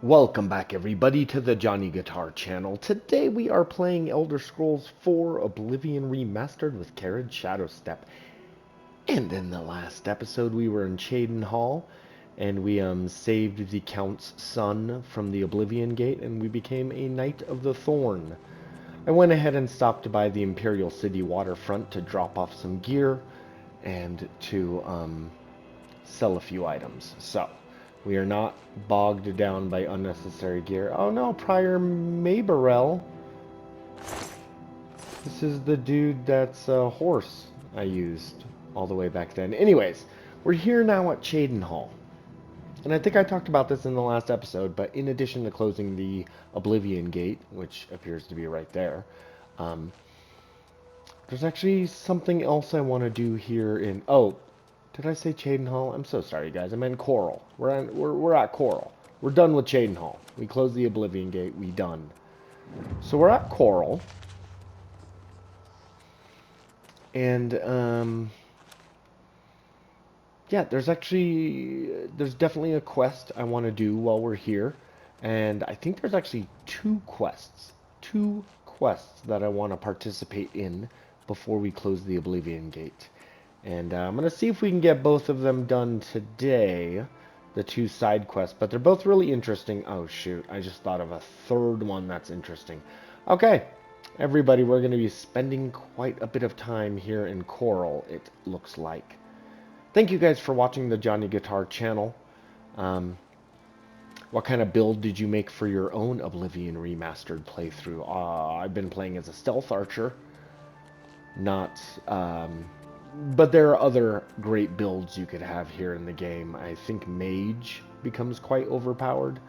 Welcome back everybody to the Johnny Guitar channel. Today we are playing Elder Scrolls 4 Oblivion Remastered with Karen Shadowstep. And in the last episode we were in Chaden Hall and we saved the Count's son from the Oblivion Gate and we became a Knight of the Thorn. I went ahead and stopped by the Imperial City waterfront to drop off some gear and to sell a few items. So we are not bogged down by unnecessary gear. Oh no, Prior Mayberell. This is the dude that's a horse I used all the way back then. Anyways, we're here now at Chaden Hall. And I think I talked about this in the last episode, but in addition to closing the Oblivion Gate, which appears to be right there, there's actually something else I want to do here in... Oh, did I say Chaden Hall? I'm so sorry, guys. I meant Coral. We're at Coral. We're done with Chaden Hall. We closed the Oblivion Gate. We done. So we're at Coral. And, yeah, there's definitely a quest I want to do while we're here. And I think there's actually two quests that I want to participate in before we close the Oblivion Gate. And I'm going to see if we can get both of them done today, the two side quests. But they're both really interesting. Oh, shoot. I just thought of a third one that's interesting. Okay, everybody, we're going to be spending quite a bit of time here in Coral, it looks like. Thank you guys for watching the Johnny Guitar channel. What kind of build did you make for your own Oblivion Remastered playthrough? I've been playing as a stealth archer. Not... but there are other great builds you could have here in the game. I think Mage becomes quite overpowered.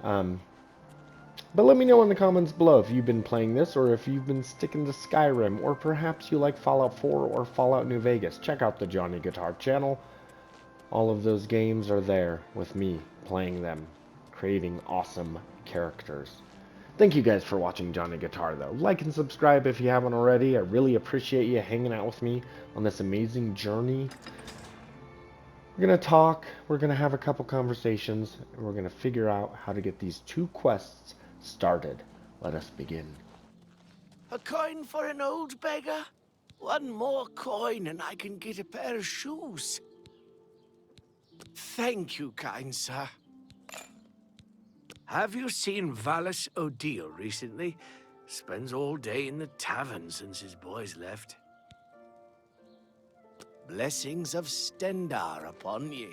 But let me know in the comments below if you've been playing this or if you've been sticking to Skyrim, or perhaps you like Fallout 4 or Fallout New Vegas. Check out the Johnny Guitar channel. All of those games are there with me playing them, creating awesome characters. Thank you guys for watching Johnny Guitar, though. Like and subscribe if you haven't already. I really appreciate you hanging out with me on this amazing journey. We're going to talk, we're going to have a couple conversations, and we're going to figure out how to get these two quests started. Let us begin. A coin for an old beggar? One more coin and I can get a pair of shoes. Thank you, kind sir. Have you seen Valus O'Deal recently? Spends all day in the tavern since his boys left. Blessings of Stendar upon ye.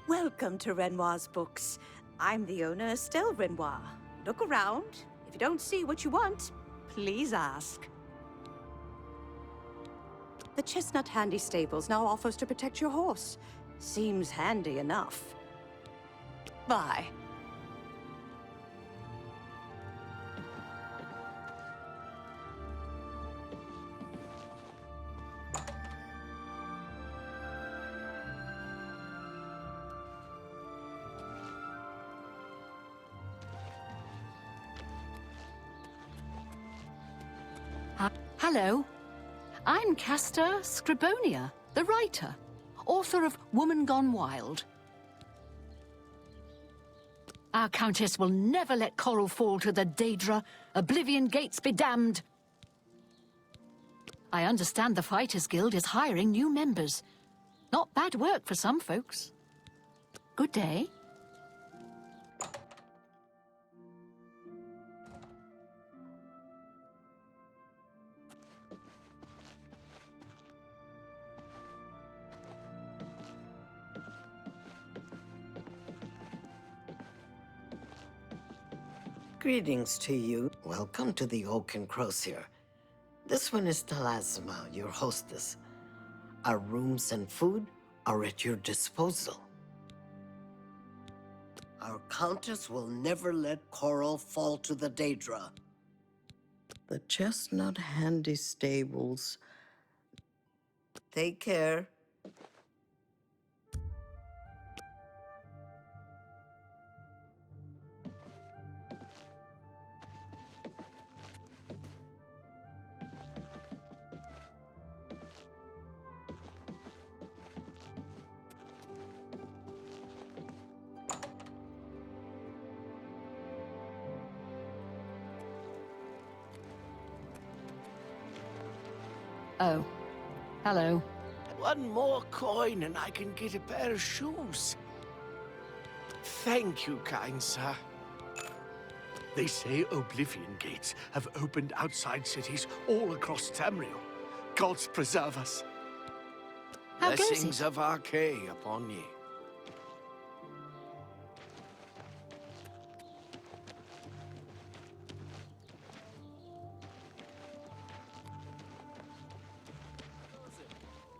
Welcome to Renoir's Books. I'm the owner, Estelle Renoir. Look around. If you don't see what you want, please ask. The Chestnut Handy Stables now offers to protect your horse. Seems handy enough. Bye. Hello, I'm Castor Scribonia, the writer, author of Woman Gone Wild. Our Countess will never let Coral fall to the Daedra. Oblivion Gates be damned. I understand the Fighters Guild is hiring new members. Not bad work for some folks. Good day. Greetings to you. Welcome to the Oak and Crosier. This one is Talasma, your hostess. Our rooms and food are at your disposal. Our Countess will never let Coral fall to the Daedra. The Chestnut Handy Stables. Take care. Oh. Hello. One more coin and I can get a pair of shoes. Thank you, kind sir. They say Oblivion gates have opened outside cities all across Tamriel. Gods preserve us. How goes Blessings it? of Archay upon ye.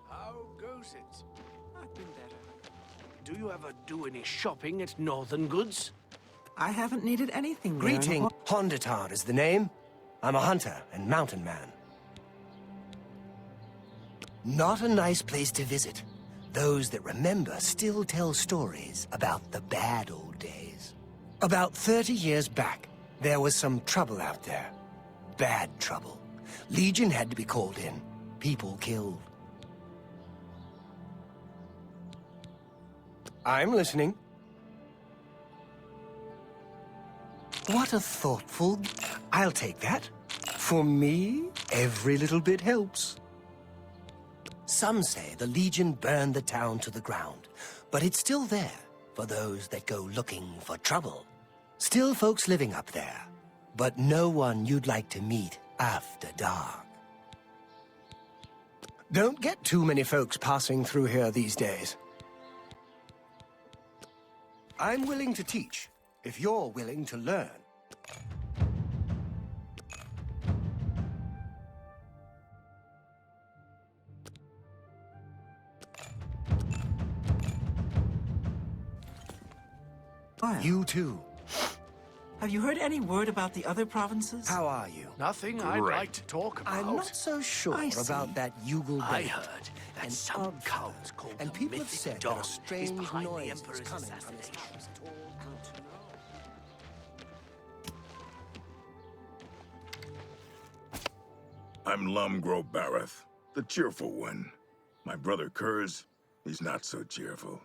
How goes it? I've been better. Do you ever do any shopping at Northern Goods? I haven't needed anything. Greeting. Hondatar is the name. I'm a hunter and mountain man. Not a nice place to visit. Those that remember still tell stories about the bad old days. About 30 years back, there was some trouble out there. Bad trouble. Legion had to be called in. People killed. I'm listening. What a thoughtful... I'll take that. For me, every little bit helps. Some say the Legion burned the town to the ground, but it's still there for those that go looking for trouble. Still folks living up there, but no one you'd like to meet after dark. Don't get too many folks passing through here these days. I'm willing to teach, if you're willing to learn. You too. Have you heard any word about the other provinces? How are you? Nothing I'd like to talk about. I'm not so sure I see. about that Yugal I Band. heard that and some odd cult fur, called and the people have Mythic said Dawn that a is strange behind the noise is Emperor's coming from his assassination. house. I'm Lumgro Bareth, the cheerful one. My brother Kurz, he's not so cheerful.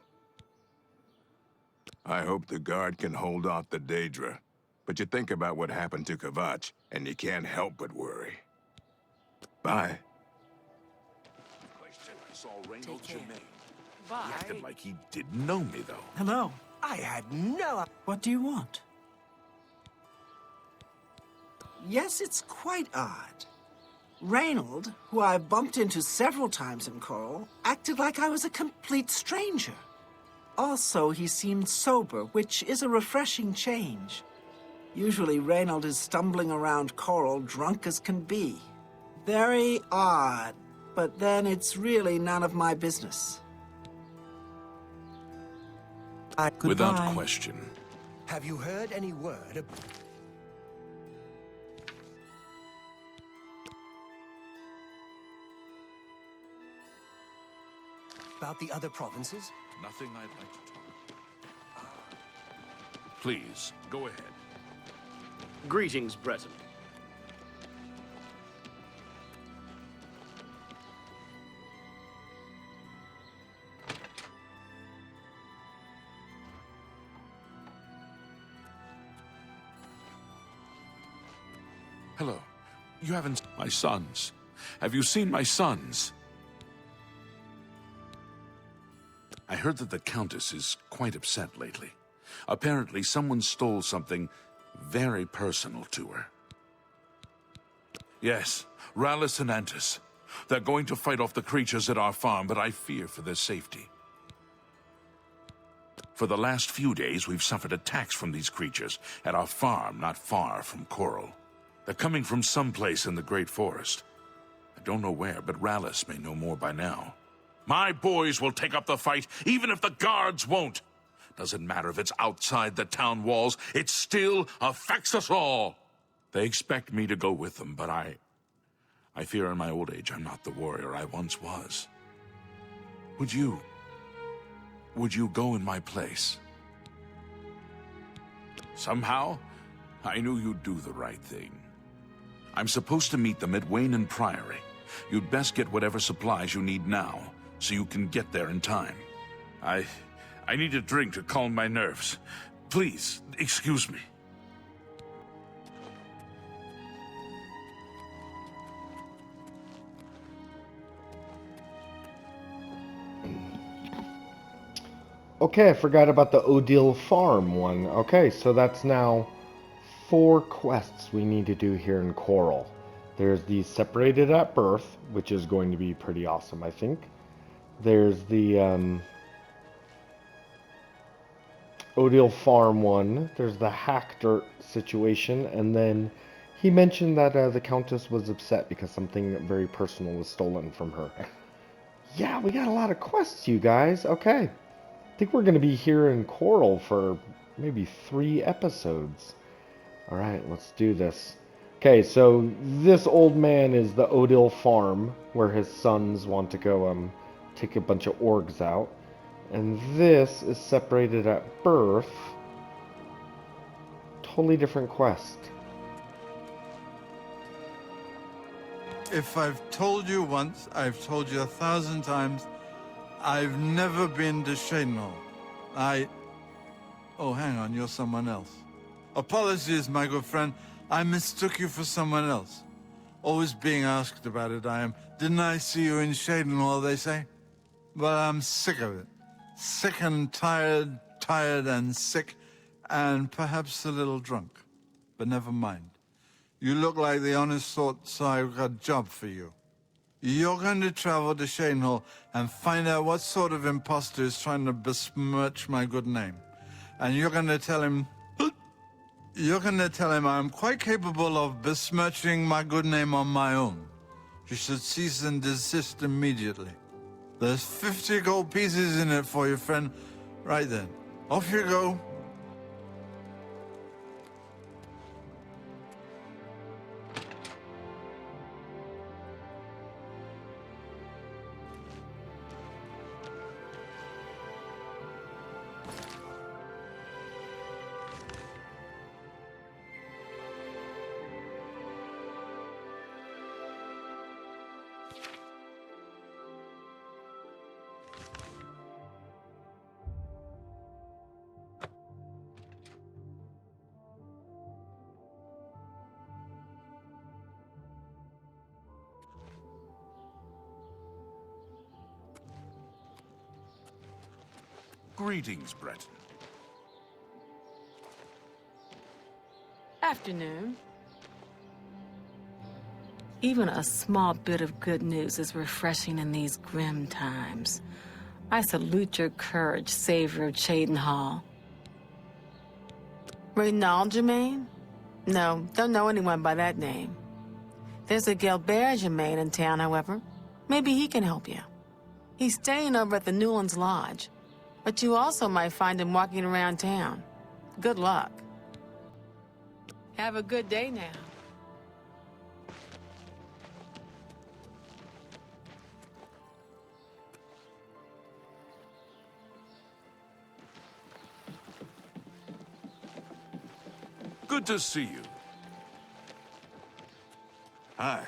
I hope the guard can hold off the Daedra, but you think about what happened to Kvatch, and you can't help but worry. Bye. Take care. He acted like he didn't know me, though. Hello. I had no... What do you want? Yes, it's quite odd. Reynold, who I've bumped into several times in Coral, acted like I was a complete stranger. Also, he seemed sober, which is a refreshing change. Usually, Reynold is stumbling around Coral drunk as can be. Very odd, but then it's really none of my business. Goodbye. Without question. Have you heard any word about the other provinces? Nothing I'd like to talk about. Please, go ahead. Greetings, Breton. Hello. You haven't... My sons. Have you seen my sons? I heard that the Countess is quite upset lately. Apparently, someone stole something very personal to her. Yes, Rallis and Antis. They're going to fight off the creatures at our farm, but I fear for their safety. For the last few days, we've suffered attacks from these creatures at our farm not far from Coral. They're coming from someplace in the Great Forest. I don't know where, but Rallis may know more by now. My boys will take up the fight, even if the guards won't. doesn't matter if it's outside the town walls. It still affects us all. They expect me to go with them, but I fear in my old age I'm not the warrior I once was. Would you go in my place? Somehow, I knew you'd do the right thing. I'm supposed to meet them at Wayne Priory. You'd best get whatever supplies you need now, so you can get there in time. I need a drink to calm my nerves. Please, excuse me. Okay, I forgot about the Odile Farm one. Okay, so that's now 4 quests we need to do here in Coral. There's the Separated at Birth, which is going to be pretty awesome, I think. There's the Odile Farm one. There's the Hack Dirt situation, and then he mentioned that the Countess was upset because something very personal was stolen from her. Yeah, we got a lot of quests, you guys. Okay. I think we're going to be here in Coral for maybe 3 episodes. Alright, let's do this. Okay, so this old man is the Odile Farm, where his sons want to go take a bunch of orgs out. And this is Separated at Birth. Totally different quest. If I've told you once, I've told you 1,000 times, I've never been to Shadowstep. Oh, hang on, you're someone else. Apologies, my good friend. I mistook you for someone else. Always being asked about it, I am. Didn't I see you in Shadowstep, they say? But I'm sick of it. Sick and tired, tired and sick, and perhaps a little drunk. But never mind. You look like the honest sort, so I've got a job for you. You're going to travel to Shadowstep and find out what sort of imposter is trying to besmirch my good name. And you're going to tell him... I'm quite capable of besmirching my good name on my own. You should cease and desist immediately. There's 50 gold pieces in it for you, friend. Right then. Off you go. Greetings, Breton. Afternoon. Even a small bit of good news is refreshing in these grim times. I salute your courage, savior of Cheydinhal. Reynald Germain? No, don't know anyone by that name. There's a Gilbert Germain in town, however. Maybe he can help you. He's staying over at the Newlands Lodge. But you also might find him walking around town. Good luck. Have a good day now. Good to see you. Hi.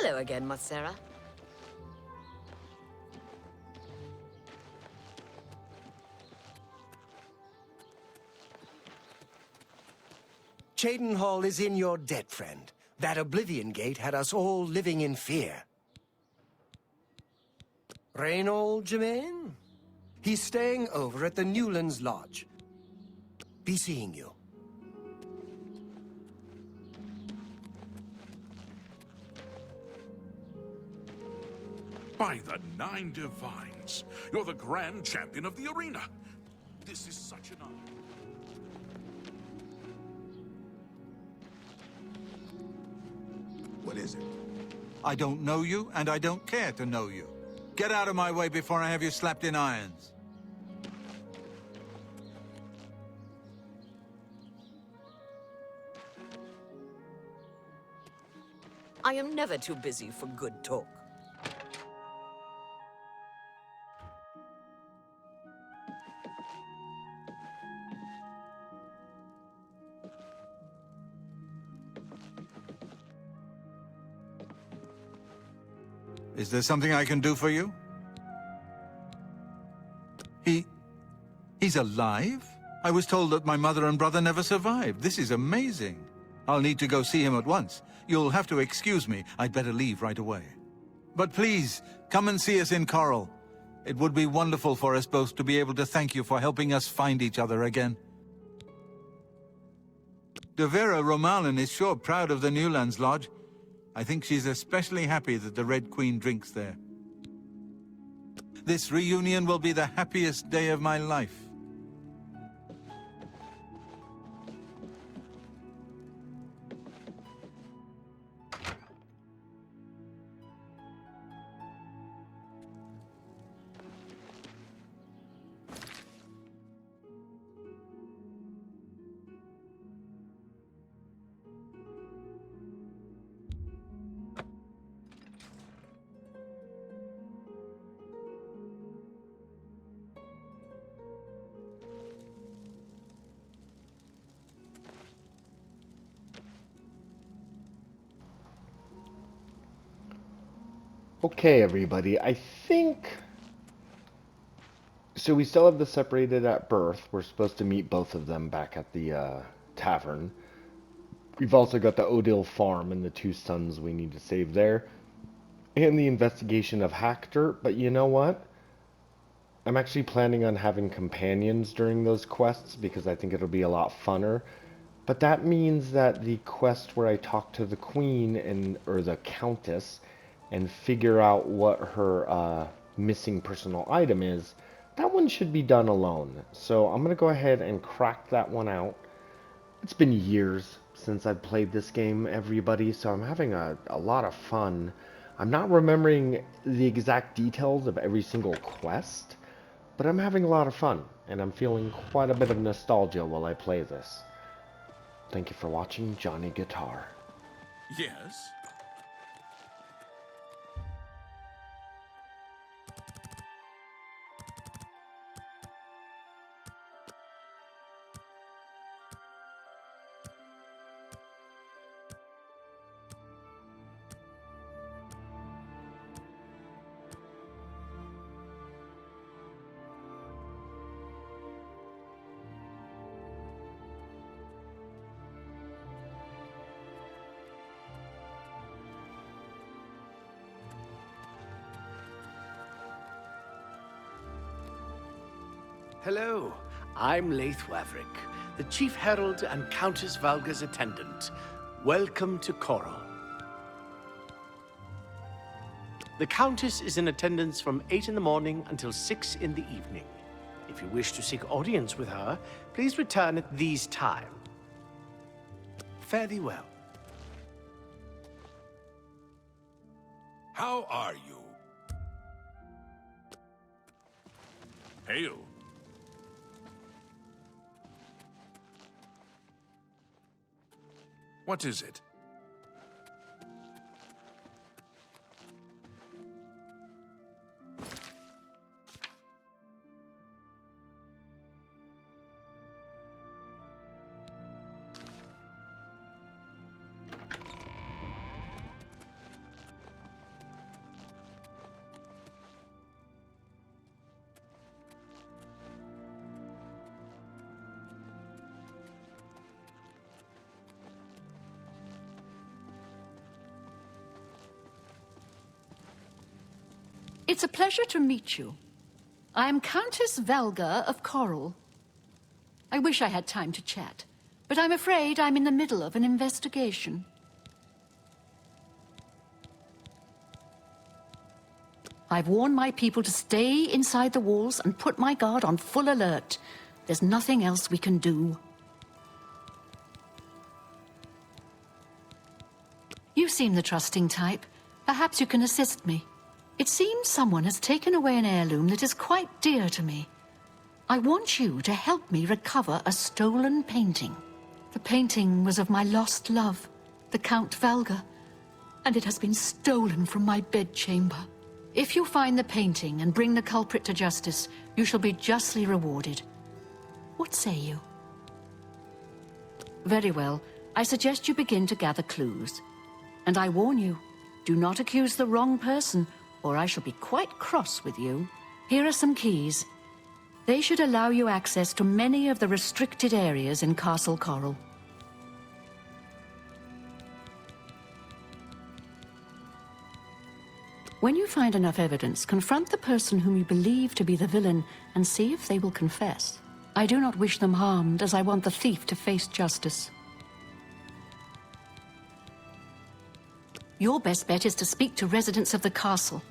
Hello again, Mossera. Cheydinhal is in your debt, friend. That Oblivion gate had us all living in fear. Reynold Germain? He's staying over at the Newlands Lodge. Be seeing you. By the Nine Divines, you're the grand champion of the arena. This is such an honor. What is it? I don't know you, and I don't care to know you. Get out of my way before I have you slapped in irons. I am never too busy for good talk. Is there something I can do for you? He's alive? I was told that my mother and brother never survived. This is amazing. I'll need to go see him at once. You'll have to excuse me. I'd better leave right away. But please, come and see us in Coral. It would be wonderful for us both to be able to thank you for helping us find each other again. Devera Romalin is sure proud of the Newlands Lodge. I think she's especially happy that the Red Queen drinks there. This reunion will be the happiest day of my life. Okay, everybody, I think... So we still have the separated at birth. We're supposed to meet both of them back at the tavern. We've also got the Odil farm and the two sons we need to save there. And the investigation of Hector. But you know what? I'm actually planning on having companions during those quests because I think it'll be a lot funner. But that means that the quest where I talk to the queen or the countess and figure out what her missing personal item is, that one should be done alone. So I'm going to go ahead and crack that one out. It's been years since I've played this game, everybody, so I'm having a lot of fun. I'm not remembering the exact details of every single quest, but I'm having a lot of fun, and I'm feeling quite a bit of nostalgia while I play this. Thank you for watching Johnny Guitar. Yes? Hello, I'm Laith Waverick, the Chief Herald and Countess Valga's attendant. Welcome to Coral. The Countess is in attendance from 8 in the morning until 6 in the evening. If you wish to seek audience with her, please return at these times. Fare thee well. How are you? Hail. What is it? It's a pleasure to meet you. I am Countess Valga of Coral. I wish I had time to chat, but I'm afraid I'm in the middle of an investigation. I've warned my people to stay inside the walls and put my guard on full alert. There's nothing else we can do. You seem the trusting type. Perhaps you can assist me. It seems someone has taken away an heirloom that is quite dear to me. I want you to help me recover a stolen painting. The painting was of my lost love, the Count Valga, and it has been stolen from my bedchamber. If you find the painting and bring the culprit to justice, you shall be justly rewarded. What say you? Very well. I suggest you begin to gather clues. And I warn you, do not accuse the wrong person, or I shall be quite cross with you. Here are some keys. They should allow you access to many of the restricted areas in Castle Coral. When you find enough evidence, confront the person whom you believe to be the villain and see if they will confess. I do not wish them harmed, as I want the thief to face justice. Your best bet is to speak to residents of the castle.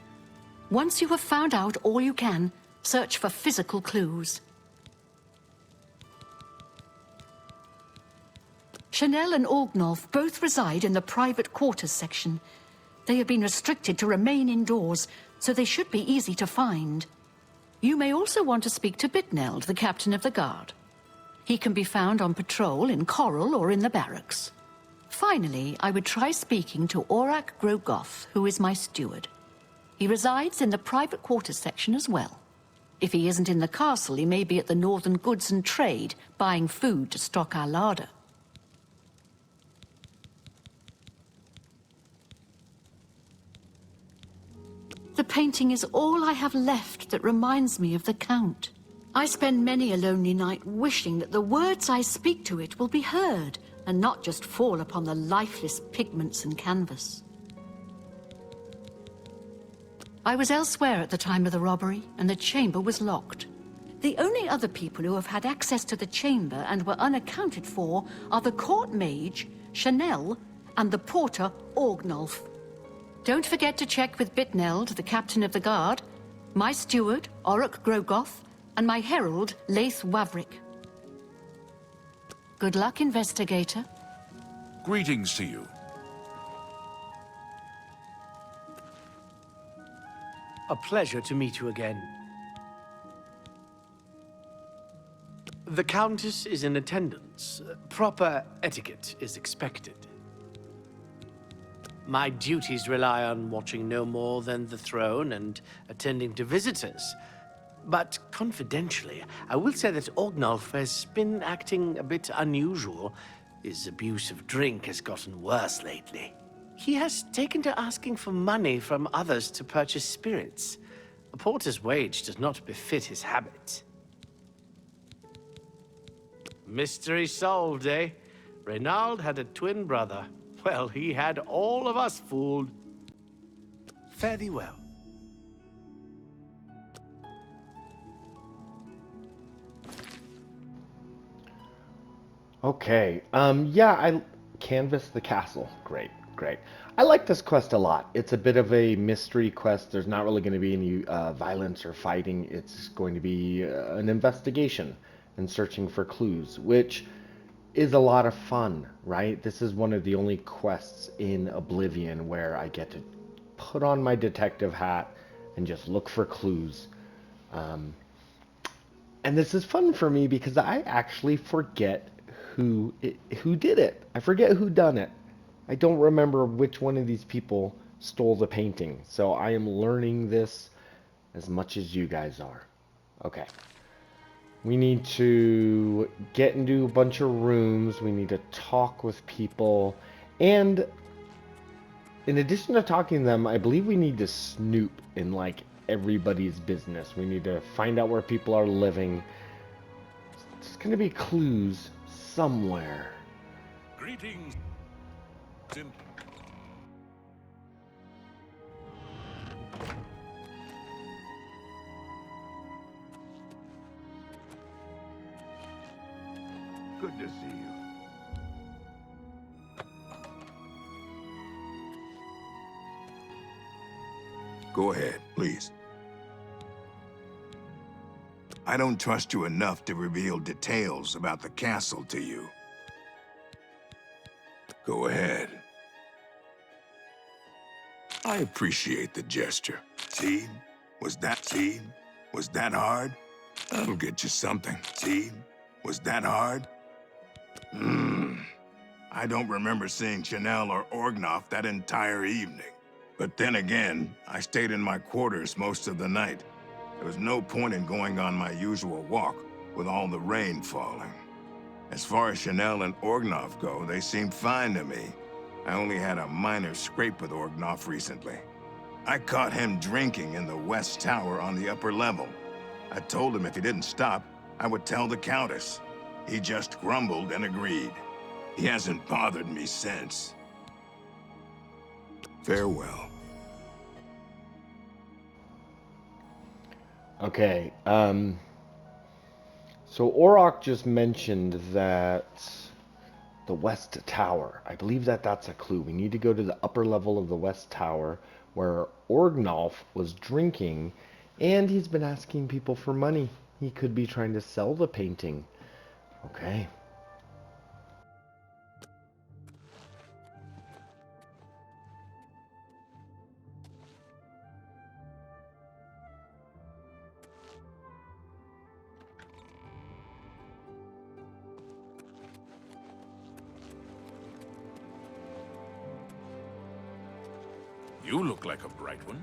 Once you have found out all you can, search for physical clues. Chanel and Orgnolf both reside in the private quarters section. They have been restricted to remain indoors, so they should be easy to find. You may also want to speak to Bitneld, the captain of the guard. He can be found on patrol in Coral or in the barracks. Finally, I would try speaking to Aurak Grogoth, who is my steward. He resides in the private quarters section as well. If he isn't in the castle, he may be at the Northern Goods and Trade, buying food to stock our larder. The painting is all I have left that reminds me of the Count. I spend many a lonely night wishing that the words I speak to it will be heard, and not just fall upon the lifeless pigments and canvas. I was elsewhere at the time of the robbery, and the chamber was locked. The only other people who have had access to the chamber and were unaccounted for are the court mage, Chanel, and the porter, Orgnolf. Don't forget to check with Bitneld, the captain of the guard, my steward, Aurak Grogoth, and my herald, Laith Wavrik. Good luck, investigator. Greetings to you. A pleasure to meet you again. The Countess is in attendance. Proper etiquette is expected. My duties rely on watching no more than the throne and attending to visitors. But confidentially, I will say that Orgnolf has been acting a bit unusual. His abuse of drink has gotten worse lately. He has taken to asking for money from others to purchase spirits. A porter's wage does not befit his habit. Mystery solved, eh? Reynald had a twin brother. Well, he had all of us fooled. Fare thee well. Okay, yeah, I canvass the castle. Great, great. I like this quest a lot. It's a bit of a mystery quest. There's not really going to be any violence or fighting. It's going to be an investigation and searching for clues, which is a lot of fun, right? This is one of the only quests in Oblivion where I get to put on my detective hat and just look for clues. And this is fun for me because I actually forget who did it. I forget who done it. I don't remember which one of these people stole the painting. So I am learning this as much as you guys are. Okay. We need to get into a bunch of rooms. We need to talk with people. And in addition to talking to them, I believe we need to snoop in like everybody's business. We need to find out where people are living. There's going to be clues somewhere. Greetings. Good to see you. Go ahead, please. I don't trust you enough to reveal details about the castle to you. Go ahead. I appreciate the gesture. See? Was that hard? That'll get you something. See? Was that hard? I don't remember seeing Chanel or Orgnoff that entire evening. But then again, I stayed in my quarters most of the night. There was no point in going on my usual walk with all the rain falling. As far as Chanel and Orgnoff go, they seemed fine to me. I only had a minor scrape with Orgnoff recently. I caught him drinking in the West Tower on the upper level. I told him if he didn't stop, I would tell the Countess. He just grumbled and agreed. He hasn't bothered me since. Farewell. Okay, so Orok just mentioned that the West Tower. I believe that that's a clue. We need to go to the upper level of the West Tower where Orgnolf was drinking, and he's been asking people for money. He could be trying to sell the painting. Okay. You look like a bright one.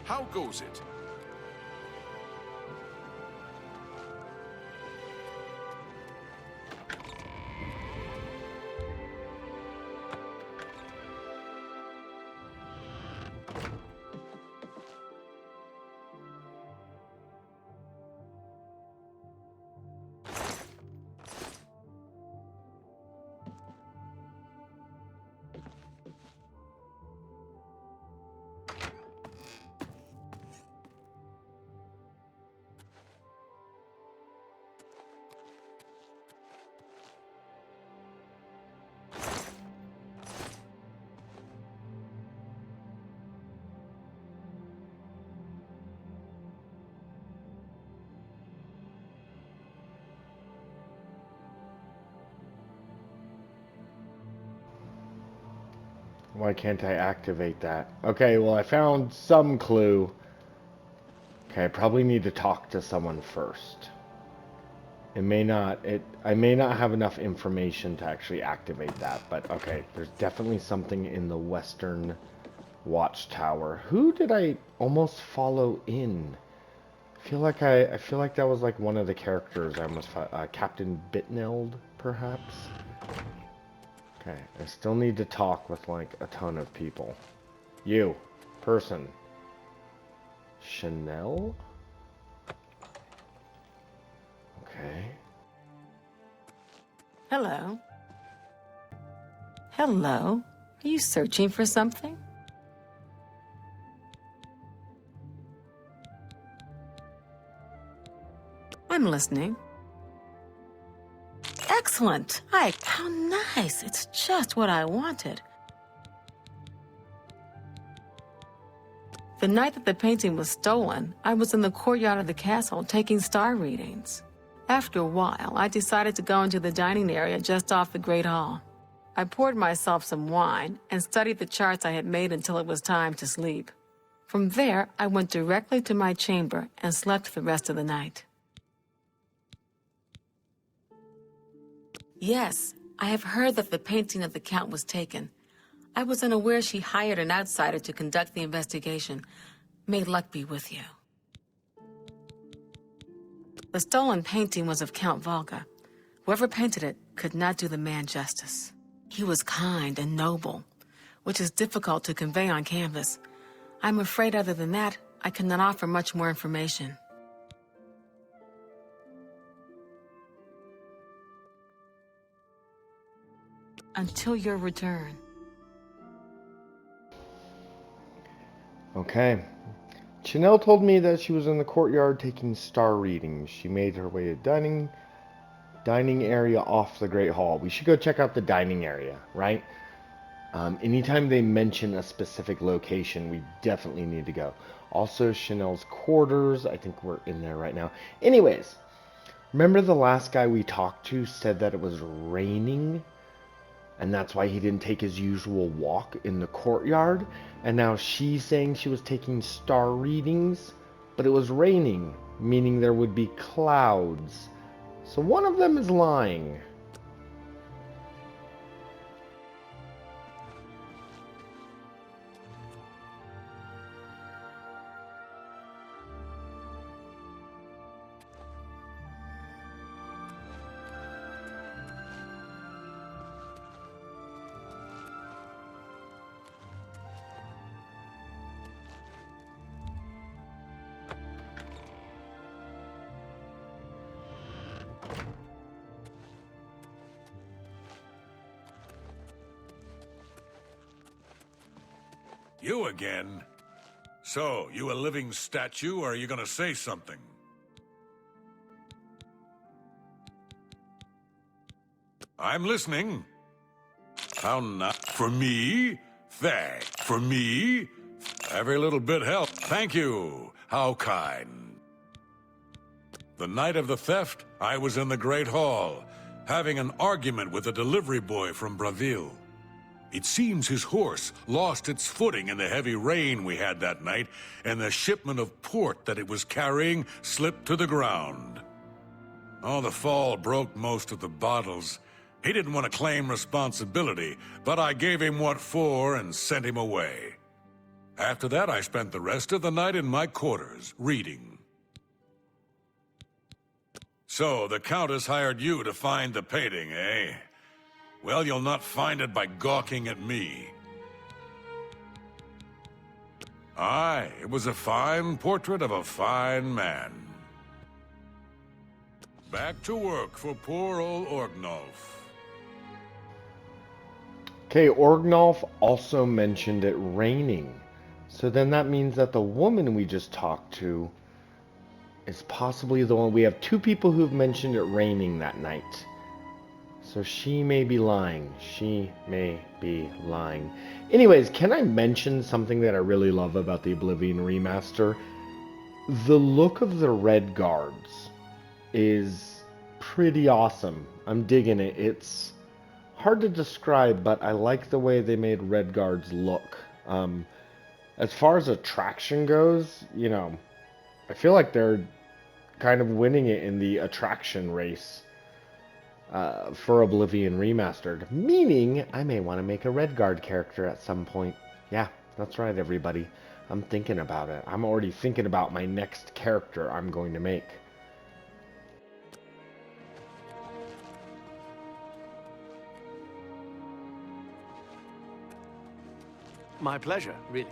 How goes it? Why can't I activate that? Okay, well, I found some clue. Okay, I probably need to talk to someone first. I may not have enough information to actually activate that, but okay, there's definitely something in the Western Watchtower. Who did I almost follow in? I feel like that was like one of the characters I almost Captain Bitneld, perhaps. Okay, I still need to talk with like a ton of people. You, person. Chanel? Okay. Hello. Hello. Are you searching for something? I'm listening. Excellent. How nice. It's just what I wanted. The night that the painting was stolen, I was in the courtyard of the castle taking star readings. After a while, I decided to go into the dining area just off the Great Hall. I poured myself some wine and studied the charts I had made until it was time to sleep. From there, I went directly to my chamber and slept the rest of the night. Yes, I have heard that the painting of the Count was taken. I was unaware she hired an outsider to conduct the investigation. May luck be with you. The stolen painting was of Count Volga. Whoever painted it could not do the man justice. He was kind and noble, which is difficult to convey on canvas. I'm afraid other than that, I cannot offer much more information. Until your return. Okay. Chanel told me that she was in the courtyard taking star readings. She made her way to dining area off the Great Hall. We should go check out the dining area, right? Anytime they mention a specific location, we definitely need to go. Also, Chanel's quarters. I think we're in there right now. Anyways, remember the last guy we talked to said that it was raining? And that's why he didn't take his usual walk in the courtyard? And now she's saying she was taking star readings, but it was raining, meaning there would be clouds. So one of them is lying. You again? So, you a living statue, or are you gonna say something? I'm listening. How not? For me? For me? Every little bit helps. Thank you. How kind. The night of the theft, I was in the Great Hall, having an argument with a delivery boy from Braville. It seems his horse lost its footing in the heavy rain we had that night, and the shipment of port that it was carrying slipped to the ground. Oh, the fall broke most of the bottles. He didn't want to claim responsibility, but I gave him what for and sent him away. After that, I spent the rest of the night in my quarters, reading. So, the Countess hired you to find the painting, eh? Well, you'll not find it by gawking at me. Aye, it was a fine portrait of a fine man. Back to work for poor old Orgnolf. Okay, Orgnolf also mentioned it raining. So then that means that the woman we just talked to is possibly the one. We have two people who've mentioned it raining that night. So she may be lying. She may be lying. Anyways, can I mention something that I really love about the Oblivion remaster? The look of the red guards is pretty awesome. I'm digging it. It's hard to describe, but I like the way they made red guards look. As far as attraction goes, you know, I feel like they're kind of winning it in the attraction race. For Oblivion Remastered, meaning I may want to make a Redguard character at some point. Yeah, that's right, everybody. I'm thinking about it. I'm already thinking about my next character I'm going to make. My pleasure, really.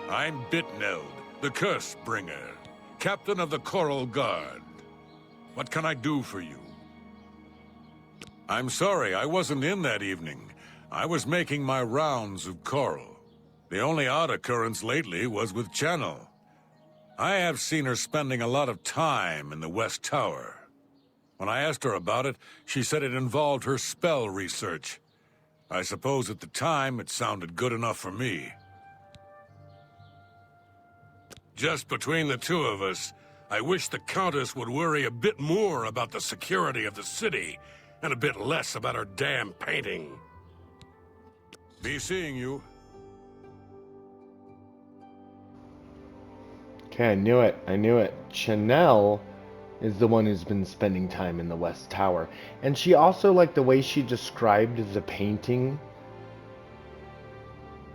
I'm Bitneld, the Curse Bringer, Captain of the Coral Guard. What can I do for you? I'm sorry, I wasn't in that evening. I was making my rounds of Coral. The only odd occurrence lately was with Channel. I have seen her spending a lot of time in the West Tower. When I asked her about it, she said it involved her spell research. I suppose at the time it sounded good enough for me. Just between the two of us, I wish the Countess would worry a bit more about the security of the city, and a bit less about her damn painting. Be seeing you. Okay, I knew it. I knew it. Chanel is the one who's been spending time in the West Tower. And she also, like the way she described the painting.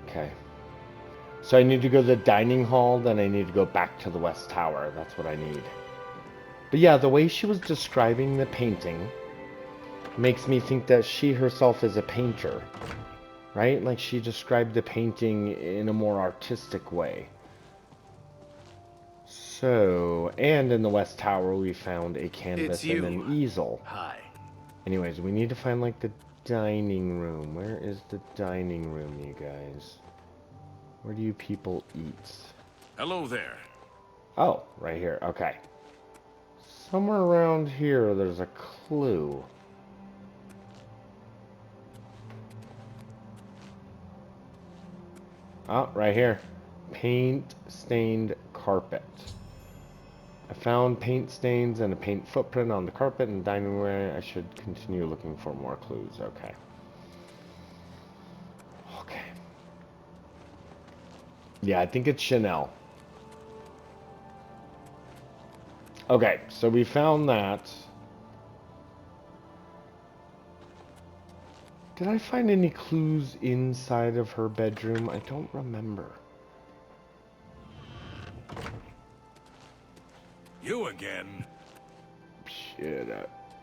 Okay. So I need to go to the dining hall, then I need to go back to the West Tower. That's what I need. But yeah, the way she was describing the painting makes me think that she herself is a painter. Right? Like she described the painting in a more artistic way. So, and in the West Tower, we found a canvas It's and you. an easel. Hi. Anyways, we need to find, like, the dining room. Where is the dining room, you guys? Where do you people eat? Hello there. Oh, right here. Okay. Somewhere around here, there's a clue. Oh, right here. Paint-stained carpet. I found paint stains and a paint footprint on the carpet in the dining room. I should continue looking for more clues. Okay. Okay. Yeah, I think it's Chanel. Okay, so we found that. Did I find any clues inside of her bedroom? I don't remember. You again? Shit,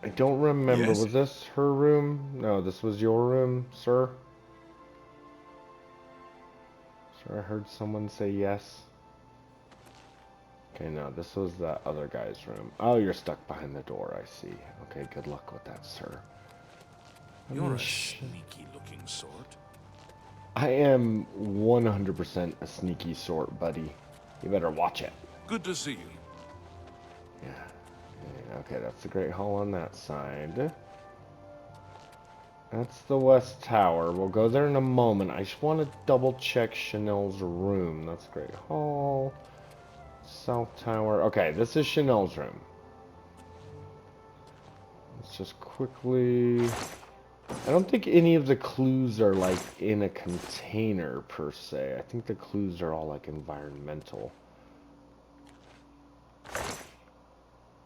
I don't remember. Yes? Was this her room? No, this was your room, sir? Sure, I heard someone say yes. Okay, no, this was that other guy's room. Oh, you're stuck behind the door, I see. Okay, good luck with that, sir. You're a sneaky-looking sort. I am 100% a sneaky sort, buddy. You better watch it. Good to see you. Yeah. Okay, that's the Great Hall on that side. That's the West Tower. We'll go there in a moment. I just want to double check Chanel's room. That's Great Hall. South Tower. Okay, this is Chanel's room. Let's just quickly... I don't think any of the clues are, like, in a container, per se. I think the clues are all, like, environmental.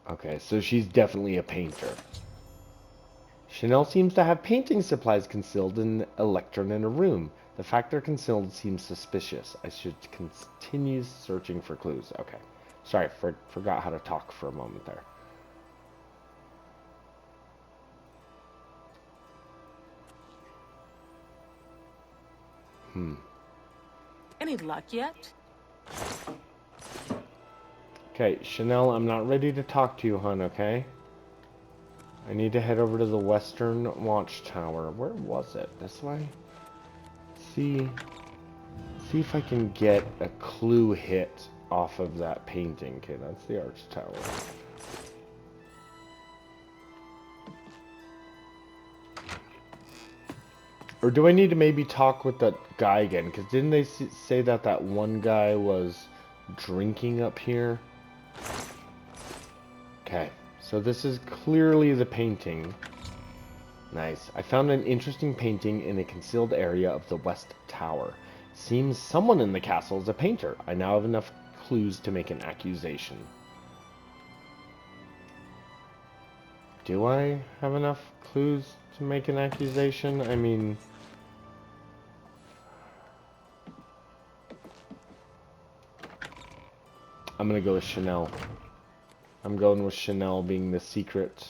Okay, so she's definitely a painter. Chanel seems to have painting supplies concealed in a lectern in a room. The fact they're concealed seems suspicious. I should continue searching for clues. Okay. Sorry, forgot how to talk for a moment there. Any luck yet? Okay, Chanel, I'm not ready to talk to you, hon, okay? I need to head over to the Western Watchtower. Where was it? This way? See if I can get a clue hit off of that painting. Okay, that's the Arch Tower. Or do I need to maybe talk with that guy again? Because didn't they say that that one guy was drinking up here? Okay, so this is clearly the painting. Nice. I found an interesting painting in a concealed area of the West Tower. Seems someone in the castle is a painter. I now have enough clues to make an accusation. Do I have enough clues to make an accusation? I mean... I'm gonna go with Chanel. I'm going with Chanel being the secret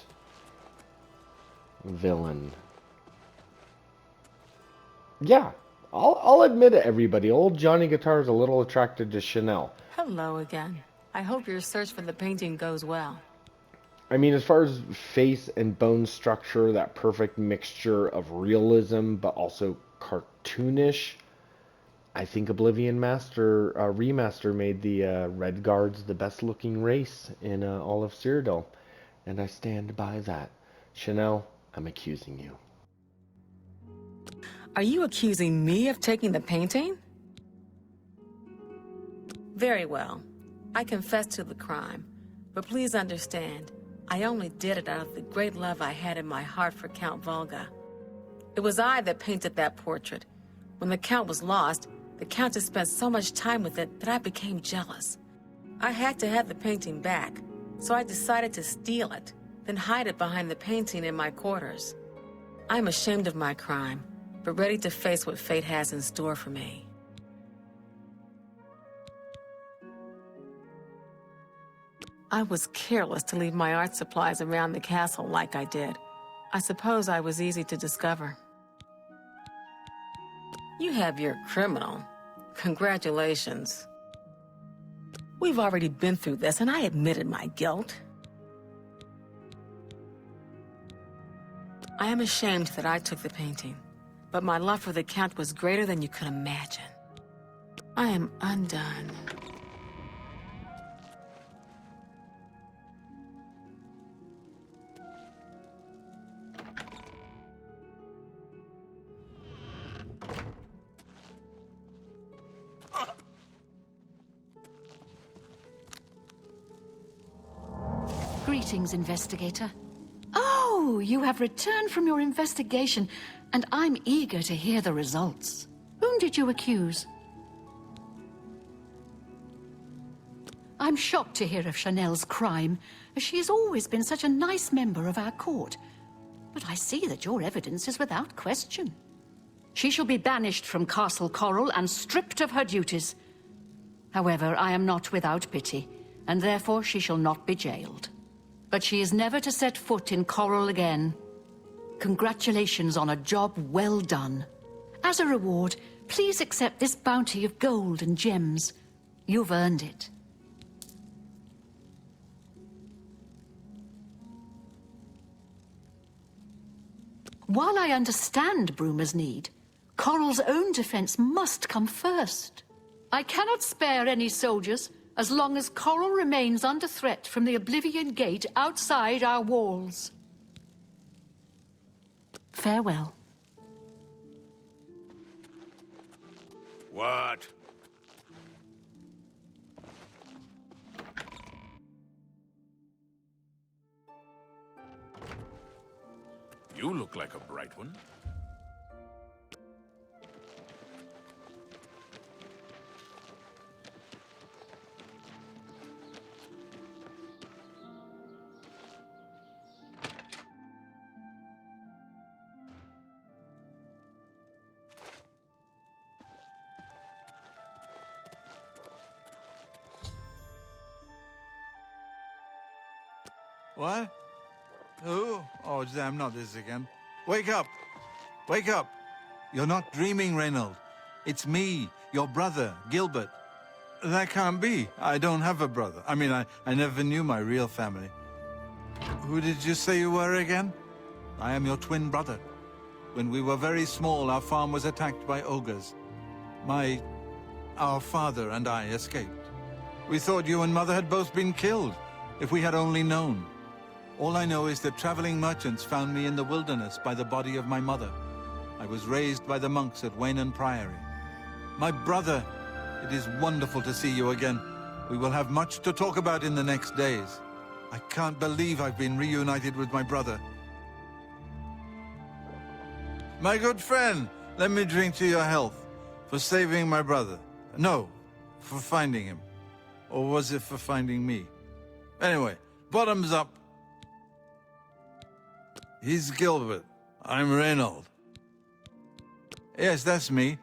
villain. Yeah, I'll admit it, everybody. Old Johnny Guitar is a little attracted to Chanel. Hello again. I hope your search for the painting goes well. I mean, as far as face and bone structure, that perfect mixture of realism, but also cartoonish, I think Oblivion Remaster made the Red Guards the best looking race in all of Cyrodiil. And I stand by that. Chanel, I'm accusing you. Are you accusing me of taking the painting? Very well. I confess to the crime. But please understand, I only did it out of the great love I had in my heart for Count Volga. It was I that painted that portrait. When the Count was lost, the Countess spent so much time with it that I became jealous. I had to have the painting back, so I decided to steal it, then hide it behind the painting in my quarters. I'm ashamed of my crime, but ready to face what fate has in store for me. I was careless to leave my art supplies around the castle like I did. I suppose I was easy to discover. You have your criminal. Congratulations. We've already been through this, and I admitted my guilt. I am ashamed that I took the painting, but my love for the Count was greater than you could imagine. I am undone. Greetings, investigator. Oh, you have returned from your investigation, and I'm eager to hear the results. Whom did you accuse? I'm shocked to hear of Chanel's crime, as she has always been such a nice member of our court. But I see that your evidence is without question. She shall be banished from Castle Coral and stripped of her duties. However, I am not without pity, and therefore she shall not be jailed. But she is never to set foot in Coral again. Congratulations on a job well done. As a reward, please accept this bounty of gold and gems. You've earned it. While I understand Bruma's need, Coral's own defense must come first. I cannot spare any soldiers as long as Coral remains under threat from the Oblivion Gate outside our walls. Farewell. What? You look like a bright one. What? Who? Oh, damn, not this again. Wake up! Wake up! You're not dreaming, Reynold. It's me, your brother, Gilbert. That can't be. I don't have a brother. I mean, I never knew my real family. Who did you say you were again? I am your twin brother. When we were very small, our farm was attacked by ogres. Our father and I escaped. We thought you and Mother had both been killed, if we had only known. All I know is that traveling merchants found me in the wilderness by the body of my mother. I was raised by the monks at Wayne Priory. My brother, it is wonderful to see you again. We will have much to talk about in the next days. I can't believe I've been reunited with my brother. My good friend, let me drink to your health. For saving my brother. No, for finding him. Or was it for finding me? Anyway, bottoms up. He's Gilbert. I'm Reynold. Yes, that's me.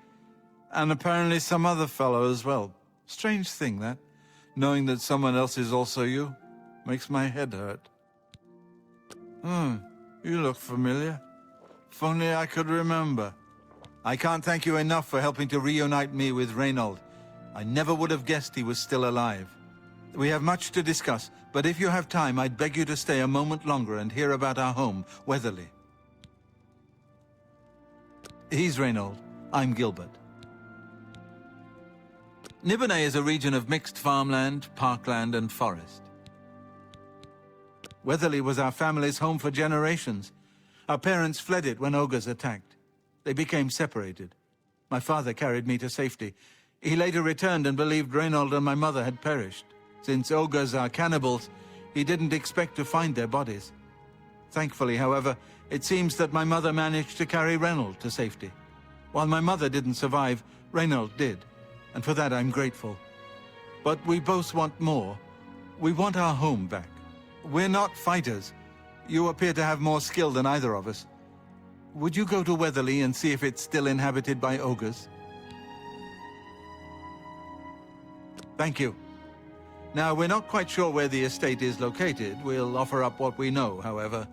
And apparently some other fellow as well. Strange thing, that. Knowing that someone else is also you. Makes my head hurt. You look familiar. If only I could remember. I can't thank you enough for helping to reunite me with Reynold. I never would have guessed he was still alive. We have much to discuss, but if you have time, I'd beg you to stay a moment longer and hear about our home, Weatherly. He's Reynold. I'm Gilbert. Nibonay is a region of mixed farmland, parkland, and forest. Weatherly was our family's home for generations. Our parents fled it when ogres attacked. They became separated. My father carried me to safety. He later returned and believed Reynold and my mother had perished. Since ogres are cannibals, he didn't expect to find their bodies. Thankfully, however, it seems that my mother managed to carry Reynold to safety. While my mother didn't survive, Reynold did, and for that I'm grateful. But we both want more. We want our home back. We're not fighters. You appear to have more skill than either of us. Would you go to Weatherly and see if it's still inhabited by ogres? Thank you. Now, we're not quite sure where the estate is located. We'll offer up what we know, however.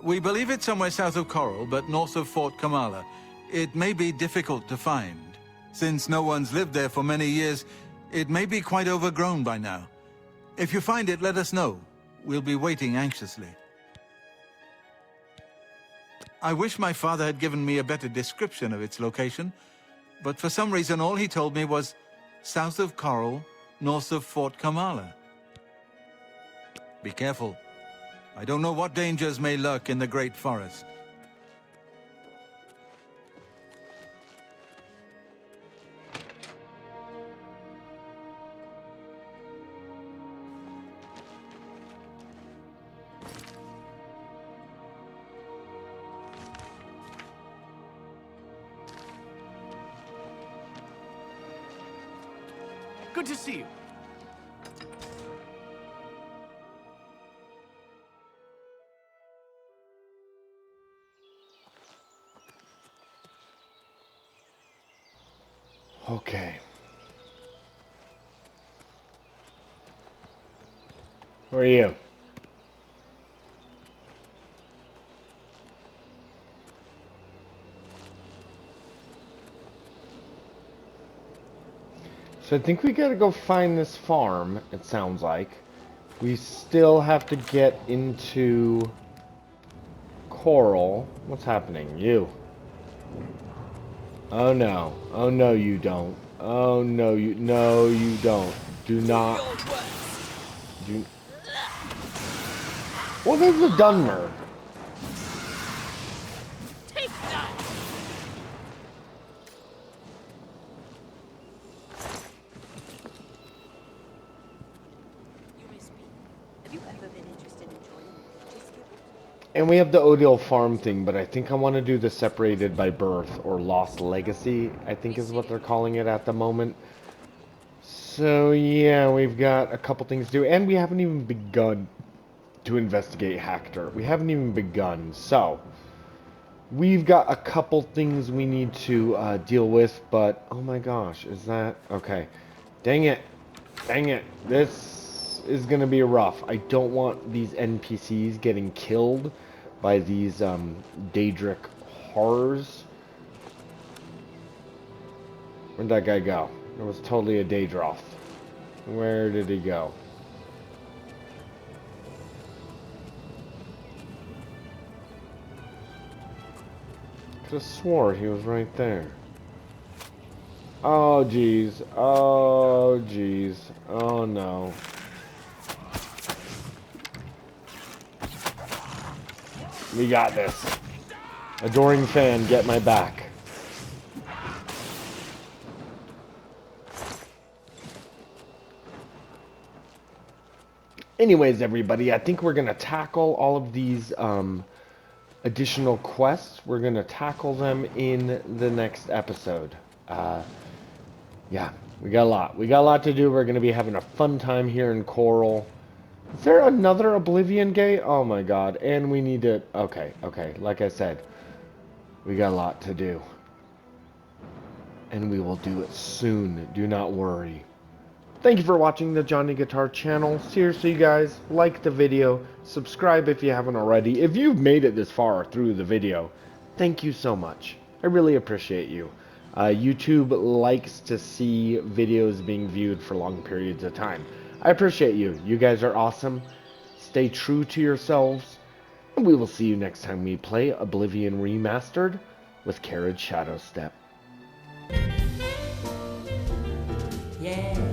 We believe it's somewhere south of Coral, but north of Fort Kamala. It may be difficult to find. Since no one's lived there for many years, It may be quite overgrown by now. If you find it, let us know. We'll be waiting anxiously. I wish my father had given me a better description of its location, but for some reason all he told me was south of Coral, north of Fort Kamala. Be careful. I don't know what dangers may lurk in the Great Forest. Good to see you. Okay. Who are you? So I think we gotta go find this farm, it sounds like. We still have to get into Coral. What's happening? You. Oh no. Oh no you don't. Oh no you don't. Do not. Do. Well, there's a Dunmer. Take that! You may speak. Have you ever been interested in joining the Guild? And we have the Odile farm thing, but I think I want to do the separated by birth or lost legacy, I think is what they're calling it at the moment. So yeah, we've got a couple things to do, and we haven't even begun to investigate Hector. We haven't even begun, so we've got a couple things we need to deal with, but oh my gosh, is that okay? Dang it, dang it! This is gonna be rough. I don't want these NPCs getting killed by these Daedric horrors. Where'd that guy go? It was totally a Daedroth. Where did he go? Could have swore he was right there. Oh jeez. Oh jeez. Oh no. We got this. Adoring fan, get my back. Anyways, everybody, I think we're going to tackle all of these additional quests. We're going to tackle them in the next episode. Yeah, we got a lot. We got a lot to do. We're going to be having a fun time here in Coral. Is there another Oblivion gate? Oh my god. And we need to... Okay. Like I said, we got a lot to do. And we will do it soon. Do not worry. Thank you for watching the Johnny Guitar channel. Seriously, guys, like the video, subscribe if you haven't already. If you've made it this far through the video, thank you so much. I really appreciate you. YouTube likes to see videos being viewed for long periods of time. I appreciate you. You guys are awesome. Stay true to yourselves. And we will see you next time we play Oblivion Remastered with Shadowstep. Yeah.